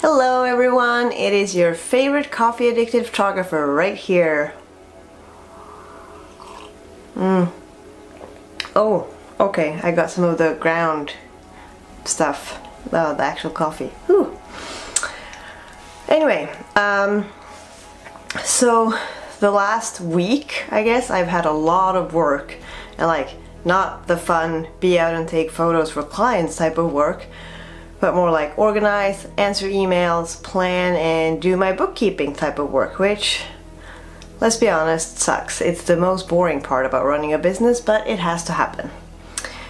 Hello everyone, it is your favorite coffee addicted photographer right here. Oh, okay, I got some of the ground stuff, the actual coffee. Whew. Anyway, so the last week, I guess, I've had a lot of work, and like not the fun be out and take photos for clients type of work, but more like organize, answer emails, plan, and do my bookkeeping type of work, which, let's be honest, sucks. It's the most boring part about running a business, but it has to happen.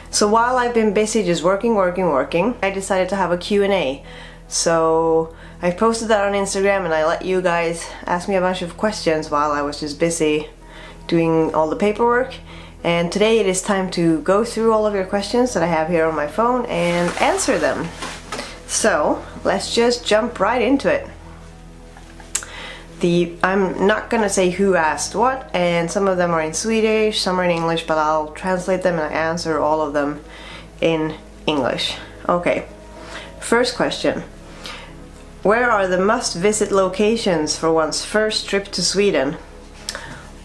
So while I've been busy just working, I decided to have a Q&A. So I posted that on Instagram and I let you guys ask me a bunch of questions while I was just busy doing all the paperwork. And today it is time to go through all of your questions that I have here on my phone and answer them. So let's just jump right into it. I'm not gonna say who asked what, and some of them are in Swedish, some are in English, but I'll translate them and I answer all of them in English. Okay, first question. Where are the must-visit locations for one's first trip to Sweden?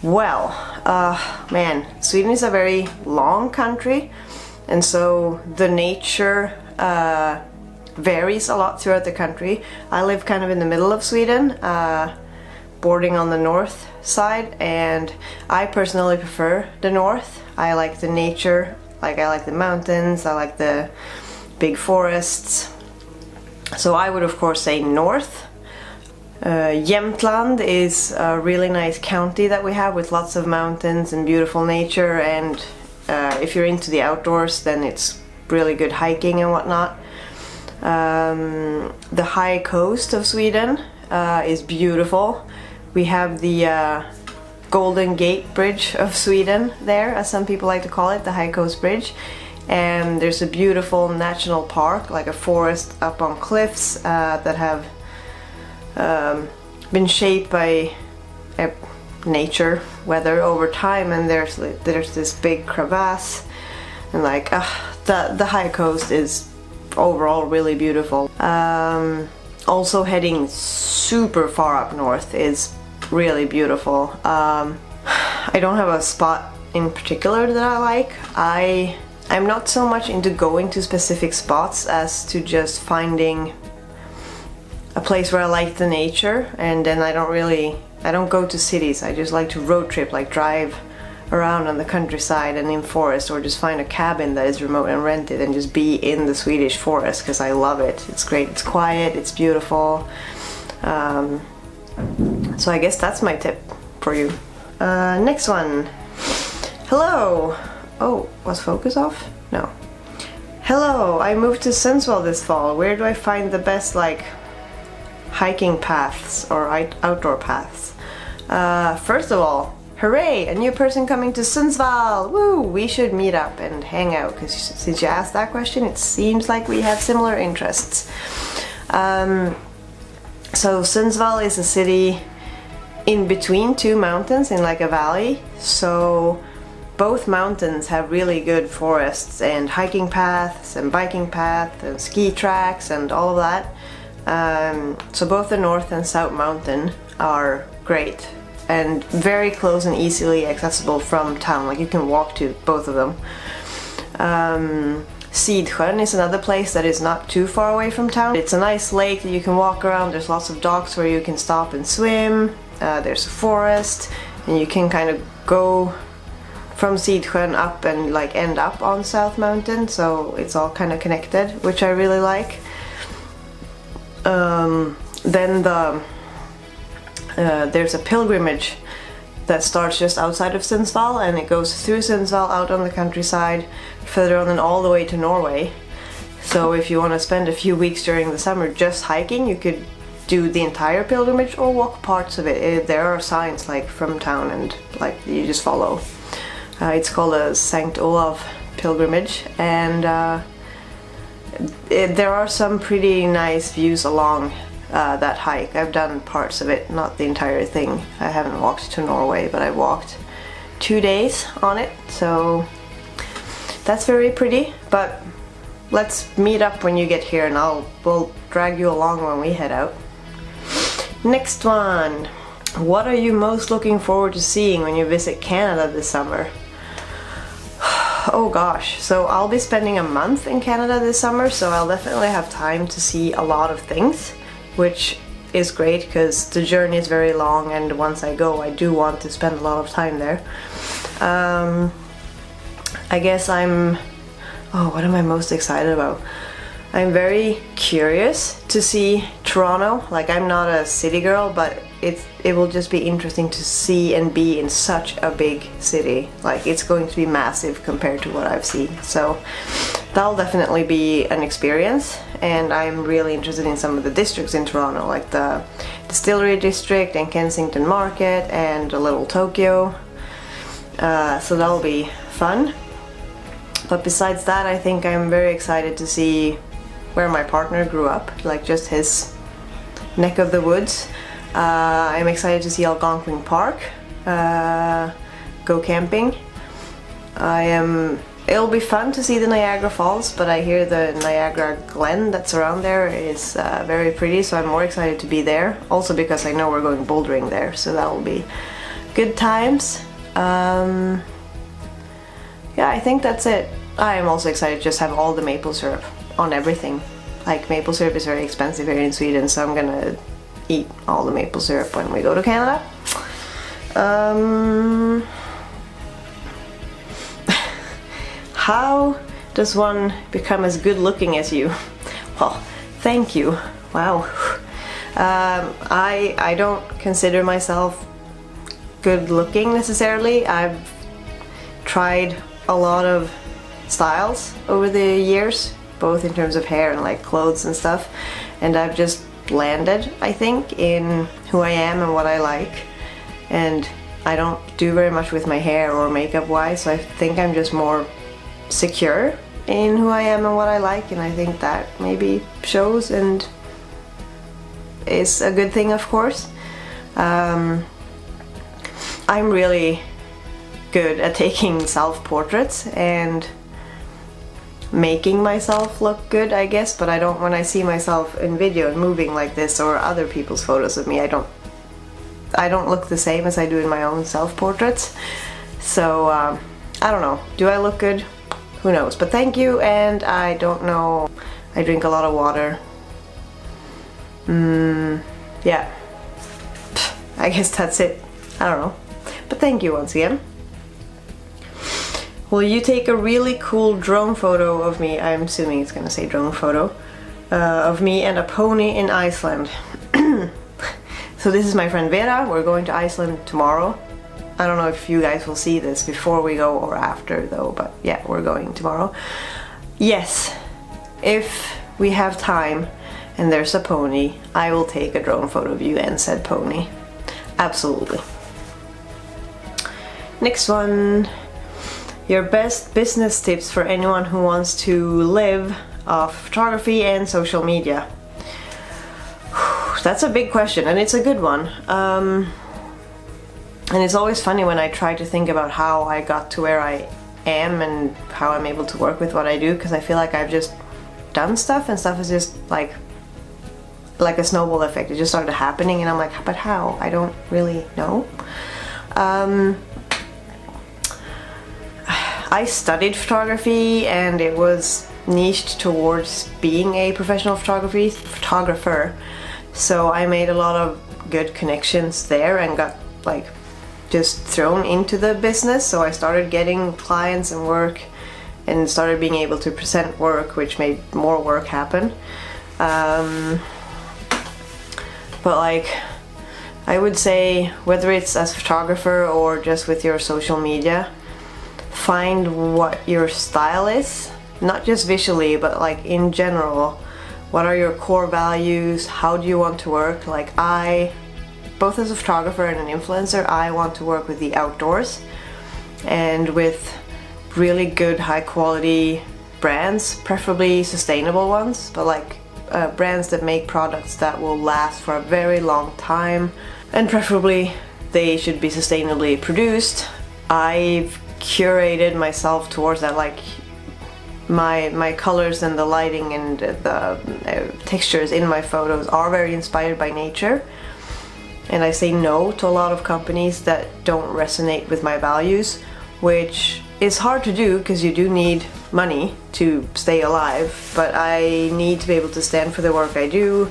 Well, man, Sweden is a very long country, and so the nature varies a lot throughout the country. I live kind of in the middle of Sweden, bordering on the north side, and I personally prefer the north. I like the nature, I like the mountains, I like the big forests. So I would of course say north. Jämtland is a really nice county that we have with lots of mountains and beautiful nature, and if you're into the outdoors then it's really good hiking and whatnot. The high coast of Sweden is beautiful. We have the Golden Gate Bridge of Sweden there, as some people like to call it, the High Coast Bridge. And there's a beautiful national park, like a forest up on cliffs that have been shaped by nature, weather over time, and there's this big crevasse, and like the high coast is overall really beautiful. Also heading super far up north is really beautiful. I don't have a spot in particular that I like. I'm not so much into going to specific spots as to just finding a place where I like the nature, and then I don't go to cities. I just like to road trip, like drive around on the countryside and in forest, or just find a cabin that is remote and rent it and just be in the Swedish forest, because I love it. It's great, it's quiet, it's beautiful. So I guess that's my tip for you. Next one. Hello. Oh, was focus off? No. Hello, I moved to Sundsvall this fall. Where do I find the best like hiking paths or outdoor paths? First of all, hooray! A new person coming to Sundsvall! Woo! We should meet up and hang out, because since you asked that question, it seems like we have similar interests. So Sundsvall is a city in between two mountains in like a valley. So both mountains have really good forests and hiking paths and biking paths and ski tracks and all of that. So both the North and South Mountain are great and very close and easily accessible from town. Like you can walk to both of them. Sidsjön is another place that is not too far away from town. It's a nice lake that you can walk around. There's lots of docks where you can stop and swim. There's a forest, and you can kind of go from Sidsjön up and like end up on South Mountain, so it's all kind of connected, which I really like. Then there's a pilgrimage that starts just outside of Sundsvall, and it goes through Sundsvall out on the countryside, further on and all the way to Norway. So if you want to spend a few weeks during the summer just hiking, you could do the entire pilgrimage or walk parts of it. There are signs like from town, and like you just follow. It's called a St. Olaf pilgrimage, and there are some pretty nice views along that hike. I've done parts of it, not the entire thing. I haven't walked to Norway, but I walked 2 days on it, so that's very pretty. But let's meet up when you get here and we'll drag you along when we head out. Next one. What are you most looking forward to seeing when you visit Canada this summer? Oh gosh, so I'll be spending a month in Canada this summer, so I'll definitely have time to see a lot of things, which is great because the journey is very long, and once I go I do want to spend a lot of time there. I guess what am I most excited about? I'm very curious to see Toronto. Like, I'm not a city girl, but it will just be interesting to see and be in such a big city. Like, it's going to be massive compared to what I've seen. So that'll definitely be an experience, and I'm really interested in some of the districts in Toronto, like the Distillery District and Kensington Market and a little Tokyo. So that'll be fun. But besides that, I think I'm very excited to see where my partner grew up, like just his neck of the woods. I'm excited to see Algonquin Park, go camping. It'll be fun to see the Niagara Falls, but I hear the Niagara Glen that's around there is very pretty, so I'm more excited to be there. Also because I know we're going bouldering there, so that'll be good times. Yeah, I think that's it. I am also excited to just have all the maple syrup on everything. Like, maple syrup is very expensive here in Sweden, so I'm gonna eat all the maple syrup when we go to Canada. How does one become as good looking as you? Well, thank you. Wow. I don't consider myself good looking necessarily. I've tried a lot of styles over the years, both in terms of hair and like clothes and stuff, and I've just landed, I think, in who I am and what I like. And I don't do very much with my hair or makeup wise, so I think I'm just more secure in who I am and what I like, and I think that maybe shows and is a good thing, of course. I'm really good at taking self-portraits and making myself look good, I guess, but I don't, when I see myself in video and moving like this or other people's photos of me, I don't look the same as I do in my own self-portraits. So I don't know, do I look good? Who knows, but thank you. And I don't know, I drink a lot of water. Yeah, I guess that's it. I don't know, but thank you once again. Will you take a really cool drone photo of me? I'm assuming it's gonna say drone photo of me and a pony in Iceland. So this is my friend Vera. We're going to Iceland tomorrow. I don't know if you guys will see this before we go or after though, but yeah, we're going tomorrow. Yes, if we have time and there's a pony, I will take a drone photo of you and said pony. Absolutely. Next one. Your best business tips for anyone who wants to live off photography and social media. That's a big question, and it's a good one. And it's always funny when I try to think about how I got to where I am and how I'm able to work with what I do, because I feel like I've just done stuff, and stuff is just like a snowball effect. It just started happening, and I'm like, but how? I don't really know. I studied photography, and it was niched towards being a professional photographer. So I made a lot of good connections there and got like just thrown into the business. So I started getting clients and work and started being able to present work, which made more work happen. But like, I would say, whether it's as a photographer or just with your social media, find what your style is, not just visually, but like in general. What are your core values? How do you want to work? Like, both as a photographer and an influencer, I want to work with the outdoors and with really good high quality brands, preferably sustainable ones, but like brands that make products that will last for a very long time, and preferably they should be sustainably produced. I've curated myself towards that. Like, my colors and the lighting and the textures in my photos are very inspired by nature. And I say no to a lot of companies that don't resonate with my values, which is hard to do because you do need money to stay alive, but I need to be able to stand for the work I do.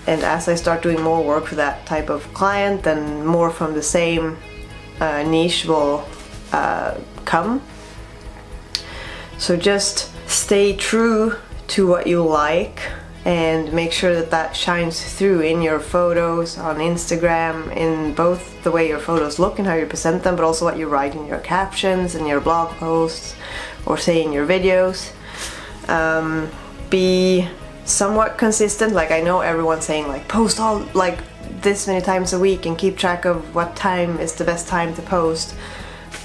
And as I start doing more work for that type of client, then more from the same niche will come. So just stay true to what you like and make sure that that shines through in your photos on Instagram, in both the way your photos look and how you present them, but also what you write in your captions and your blog posts, or say in your videos. Be somewhat consistent. Like, I know everyone's saying like post all like this many times a week and keep track of what time is the best time to post.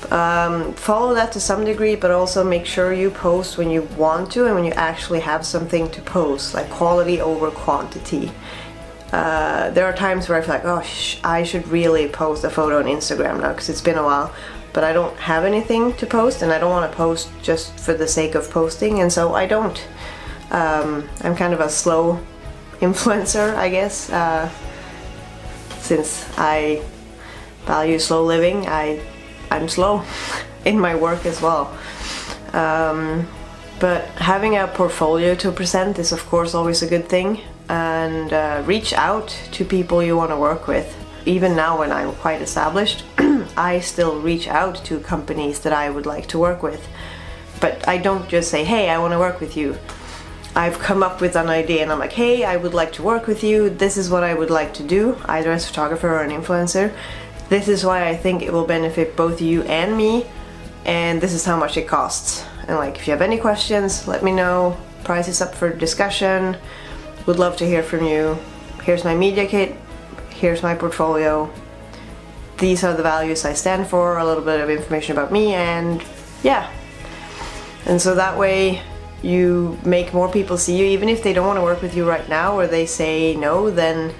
Follow that to some degree, but also make sure you post when you want to and when you actually have something to post, like quality over quantity. There are times where I feel like, oh, I should really post a photo on Instagram now because it's been a while, but I don't have anything to post and I don't want to post just for the sake of posting, and so I don't. I'm kind of a slow influencer, I guess. Since I value slow living, I'm slow in my work as well. But having a portfolio to present is of course always a good thing, and reach out to people you want to work with. Even now when I'm quite established, I still reach out to companies that I would like to work with. But I don't just say, hey, I want to work with you. I've come up with an idea and I'm like, hey, I would like to work with you. This is what I would like to do, either as a photographer or an influencer. This is why I think it will benefit both you and me, and this is how much it costs. And like, if you have any questions, let me know. Price is up for discussion. Would love to hear from you. Here's my media kit. Here's my portfolio. These are the values I stand for, a little bit of information about me, and yeah. And so that way you make more people see you, even if they don't want to work with you right now, or they say no, then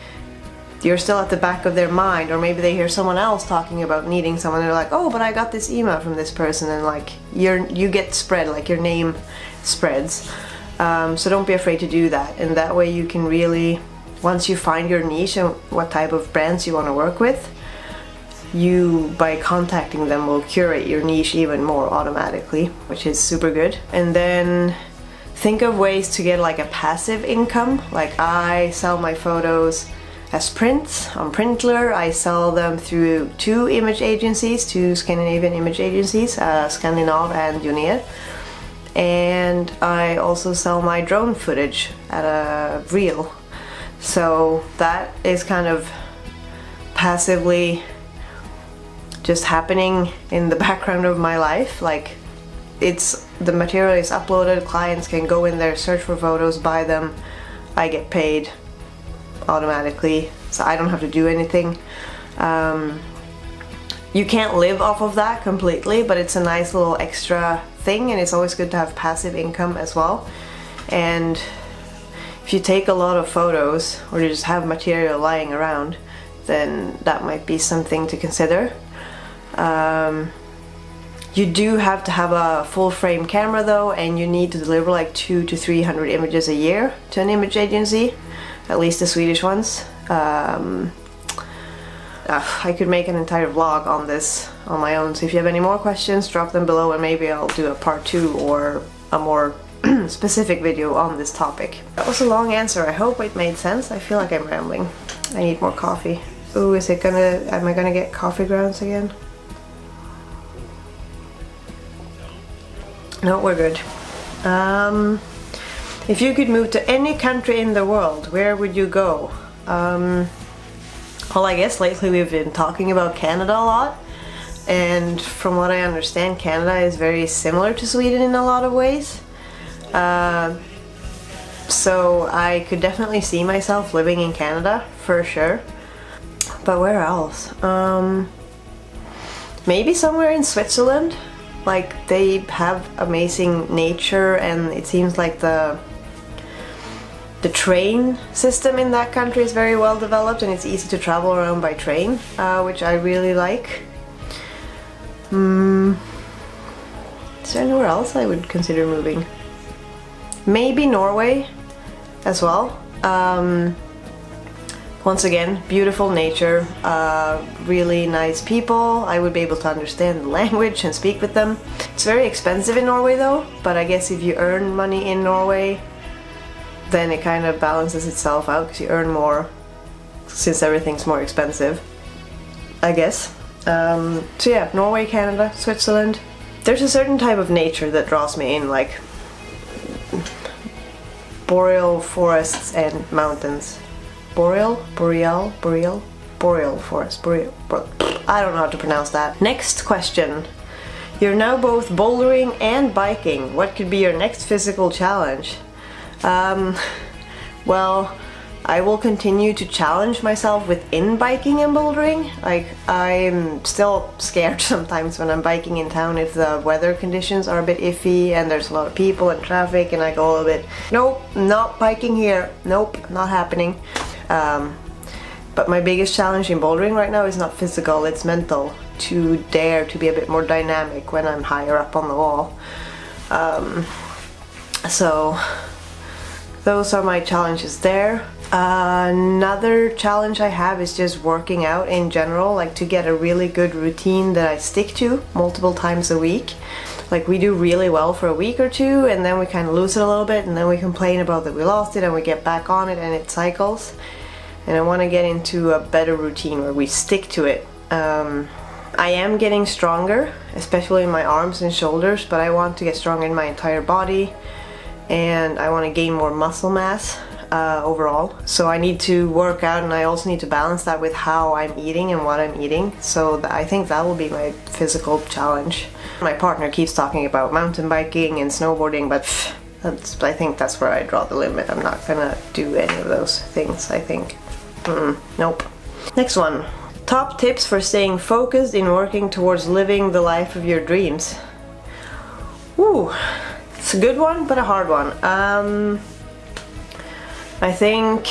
you're still at the back of their mind. Or maybe they hear someone else talking about needing someone, and they're like, oh, but I got this email from this person, and like you get spread, like your name spreads. So don't be afraid to do that, and that way you can really, once you find your niche and what type of brands you want to work with, you, by contacting them, will curate your niche even more automatically, which is super good. And then think of ways to get like a passive income. Like, I sell my photos as prints on Printler. I sell them through two Scandinavian image agencies, Scandinav and Unir. And I also sell my drone footage at a reel. So that is kind of passively just happening in the background of my life. Like, the material is uploaded, clients can go in there, search for photos, buy them, I get paid automatically, so I don't have to do anything. You can't live off of that completely, but it's a nice little extra thing, and it's always good to have passive income as well. And if you take a lot of photos, or you just have material lying around, then that might be something to consider. You do have to have a full frame camera though, and you need to deliver like 200 to 300 images a year to an image agency, at least the Swedish ones. I could make an entire vlog on this on my own, so if you have any more questions, drop them below, and maybe I'll do a part 2 or a more specific video on this topic. That was a long answer. I hope it made sense. I feel like I'm rambling. I need more coffee. Ooh, am I gonna get coffee grounds again? No, we're good. If you could move to any country in the world, where would you go? Well, I guess lately we've been talking about Canada a lot, and from what I understand, Canada is very similar to Sweden in a lot of ways. So I could definitely see myself living in Canada, for sure. But where else? Maybe somewhere in Switzerland. Like, they have amazing nature, and it seems like the train system in that country is very well developed, and it's easy to travel around by train, which I really like. Is there anywhere else I would consider moving? Maybe Norway as well. Once again, beautiful nature, really nice people. I would be able to understand the language and speak with them. It's very expensive in Norway though, but I guess if you earn money in Norway, then it kind of balances itself out because you earn more since everything's more expensive, I guess. So yeah, Norway, Canada, Switzerland. There's a certain type of nature that draws me in, like boreal forests and mountains. Boreal forest, I don't know how to pronounce that. Next question. You're now both bouldering and biking. What could be your next physical challenge? Well, I will continue to challenge myself within biking and bouldering. Like, I'm still scared sometimes when I'm biking in town if the weather conditions are a bit iffy and there's a lot of people and traffic, and I go a little bit, nope, not biking here, nope, not happening. But my biggest challenge in bouldering right now is not physical, it's mental. To dare to be a bit more dynamic when I'm higher up on the wall. So those are my challenges there. Another challenge I have is just working out in general, like to get a really good routine that I stick to multiple times a week. Like, we do really well for a week or two and then we kind of lose it a little bit and then we complain about that we lost it and we get back on it and it cycles. And I want to get into a better routine where we stick to it. I am getting stronger, especially in my arms and shoulders, but I want to get stronger in my entire body and I want to gain more muscle mass overall. So I need to work out, and I also need to balance that with how I'm eating and what I'm eating. So I think that will be my physical challenge. My partner keeps talking about mountain biking and snowboarding, but I think that's where I draw the limit. I'm not gonna do any of those things, I think. Nope. Next one. Top tips for staying focused in working towards living the life of your dreams. Ooh, it's a good one, but a hard one. I think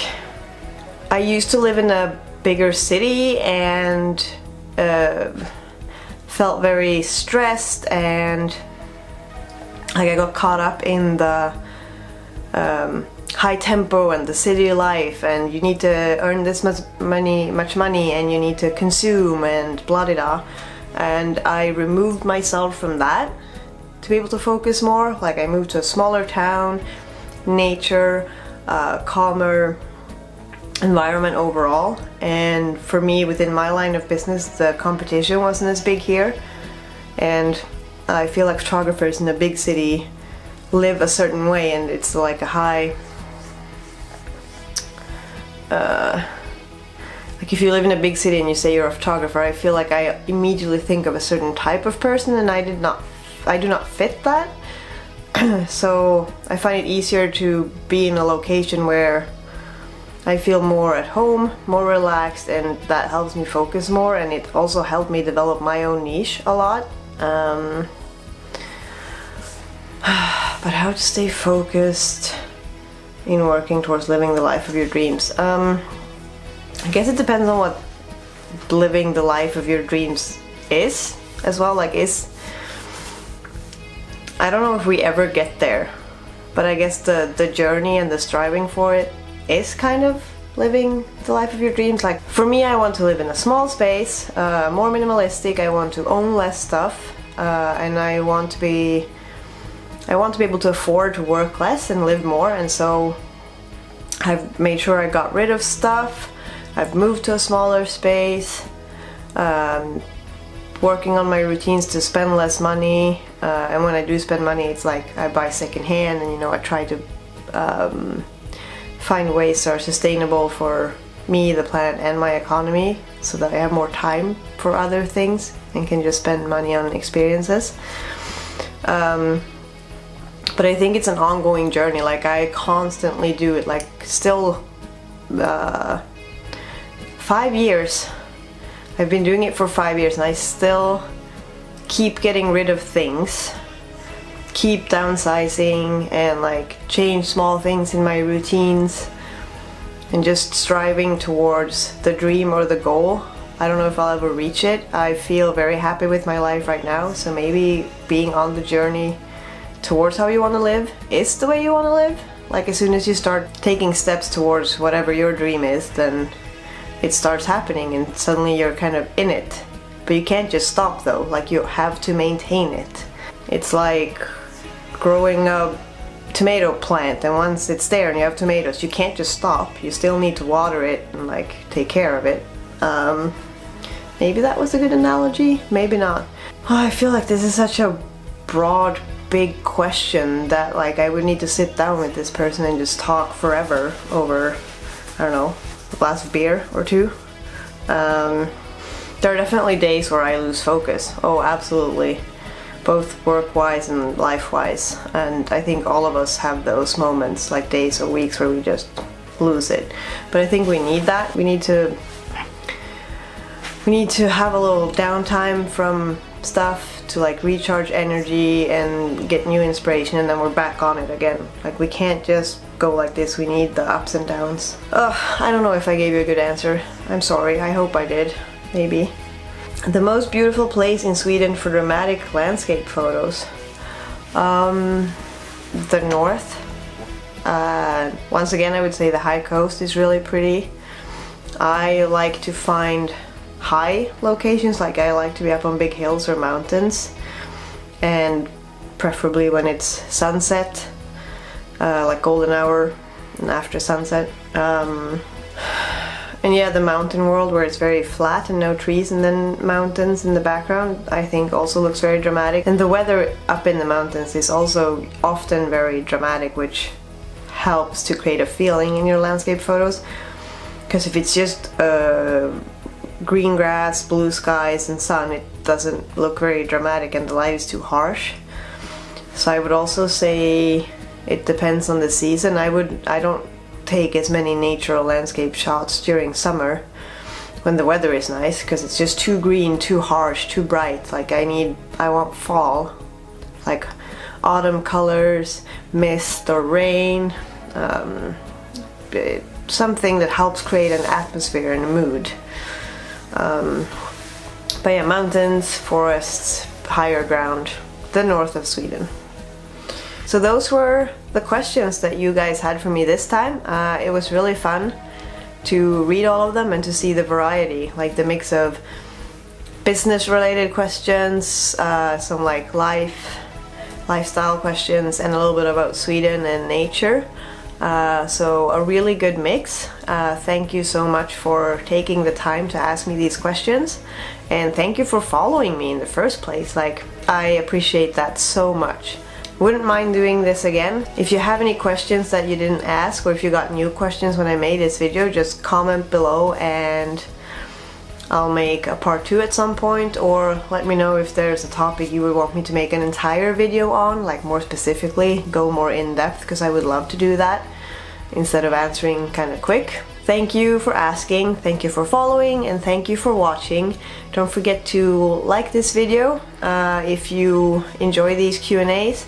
I used to live in a bigger city and felt very stressed, and like I got caught up in the high tempo and the city life, and you need to earn this much money and you need to consume and blah blah blah. And I removed myself from that to be able to focus more. Like, I moved to a smaller town, nature, calmer environment overall. And for me, within my line of business, the competition wasn't as big here, and I feel like photographers in a big city live a certain way, and it's like a high like if you live in a big city and you say you're a photographer, I feel like I immediately think of a certain type of person, and I do not fit that. So I find it easier to be in a location where I feel more at home, more relaxed, and that helps me focus more, and it also helped me develop my own niche a lot. But how to stay focused in working towards living the life of your dreams? I guess it depends on what living the life of your dreams is as well. Like, I don't know if we ever get there, but I guess the journey and the striving for it is kind of living the life of your dreams. Like, for me, I want to live in a small space, more minimalistic. I want to own less stuff, and I want to be able to afford to work less and live more. And so I've made sure I got rid of stuff. I've moved to a smaller space, working on my routines to spend less money, and when I do spend money, it's like I buy secondhand, and I try to find ways that are sustainable for me, the planet, and my economy, so that I have more time for other things and can just spend money on experiences. But I think it's an ongoing journey. Like, I constantly do it. Like, still 5 years. I've been doing it for 5 years, and I still keep getting rid of things, keep downsizing, and like change small things in my routines, and just striving towards the dream or the goal. I don't know if I'll ever reach it. I feel very happy with my life right now, so maybe being on the journey towards how you want to live is the way you want to live. Like as soon as you start taking steps towards whatever your dream is, then it starts happening and suddenly you're kind of in it. But you can't just stop though, like you have to maintain it. It's like growing a tomato plant, and once it's there and you have tomatoes, you can't just stop. You still need to water it and like take care of it. Maybe that was a good analogy, maybe not. Oh, I feel like this is such a broad, big question that like I would need to sit down with this person and just talk forever over, I don't know, a glass of beer or two. There are definitely days where I lose focus. Oh, absolutely. Both work-wise and life-wise. And I think all of us have those moments, like days or weeks where we just lose it. But I think we need that. We need to have a little downtime from stuff to like recharge energy and get new inspiration, and then we're back on it again. Like we can't just go like this, we need the ups and downs. I don't know if I gave you a good answer. I'm sorry, I hope I did. Maybe. The most beautiful place in Sweden for dramatic landscape photos. The north. Once again, I would say the high coast is really pretty. I like to find high locations, like I like to be up on big hills or mountains, and preferably when it's sunset, like golden hour and after sunset. And yeah, the mountain world where it's very flat and no trees and then mountains in the background, I think also looks very dramatic. And the weather up in the mountains is also often very dramatic, which helps to create a feeling in your landscape photos. Because if it's just green grass, blue skies and sun, it doesn't look very dramatic and the light is too harsh. So I would also say it depends on the season. I don't take as many natural landscape shots during summer when the weather is nice, because it's just too green, too harsh, too bright. Like I want fall, like autumn colors, mist or rain, something that helps create an atmosphere and a mood. But yeah, mountains, forests, higher ground, the north of Sweden. So those were the questions that you guys had for me this time. It was really fun to read all of them and to see the variety, like the mix of business related questions, some like lifestyle questions, and a little bit about Sweden and nature. So a really good mix. Thank you so much for taking the time to ask me these questions, and thank you for following me in the first place. Like, I appreciate that so much. Wouldn't mind doing this again. If you have any questions that you didn't ask, or if you got new questions when I made this video, just comment below and I'll make a part 2 at some point, or let me know if there's a topic you would want me to make an entire video on, like more specifically, go more in depth, because I would love to do that instead of answering kind of quick. Thank you for asking, thank you for following, and thank you for watching. Don't forget to like this video if you enjoy these Q&As,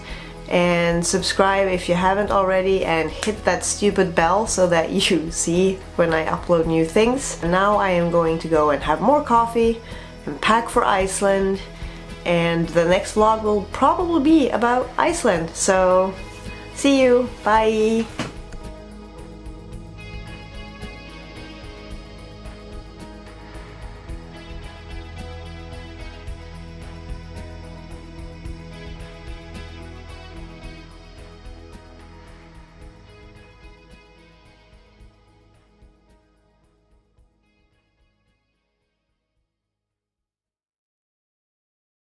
and subscribe if you haven't already, and hit that stupid bell so that you see when I upload new things. Now I am going to go and have more coffee and pack for Iceland, and the next vlog will probably be about Iceland. So see you, bye!